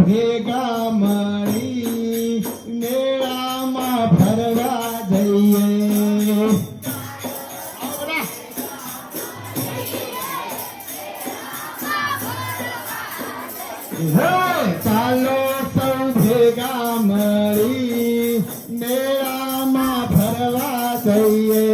ભેગા મળી મેળામાં ફરવા જઈએ. ચાલો સૌ ભેગા મળી મેળામાં ફરવા જઈએ.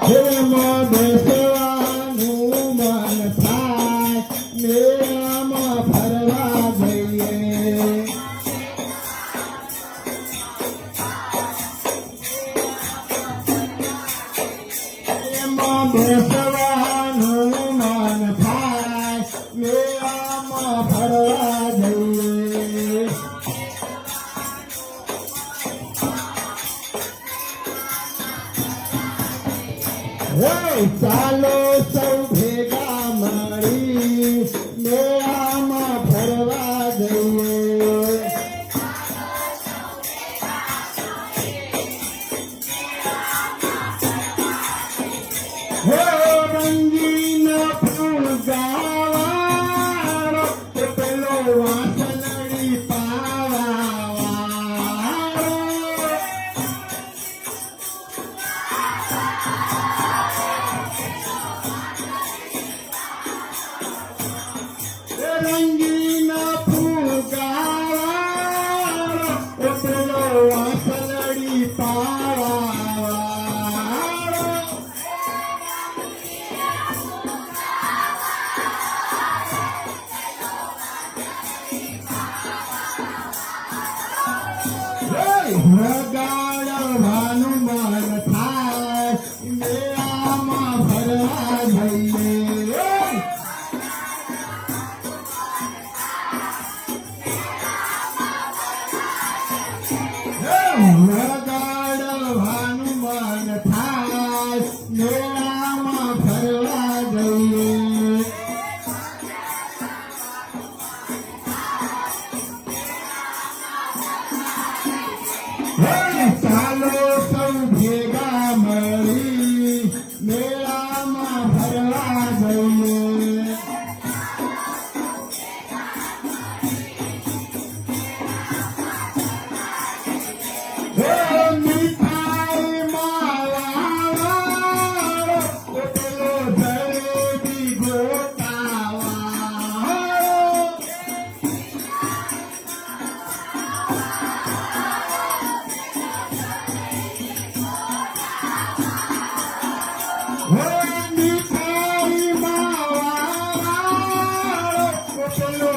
જેમાં બેસવાનું મન થાય મેળામાં ફરવા જઈએ. જેમાં બેસવાનું મન થાય મેળામાં ફરવા જઈએ. ચાલો સૌ ભેગા મળી મેળામાં ફરવા જઈએ. રંગીન ફૂલ ગાવાળો પેલો વાસણની પાવાળો. રંગીન ફૂલ ગાવાળો પેલો વાસણની પાવાળો. વગાડવાનું મન થાય મેળામાં ફરવા જઈએ. વગાડવાનું મન થાય મેળામાં ફરવા જઈએ. ચાલો સૌ ભેગા મળી મેળામાં ફરવા જઈએ. મીઠાઈ માવાળો પેલો જલેબી ગોટાવાળો. મીઠાઈ માવાળો પેલો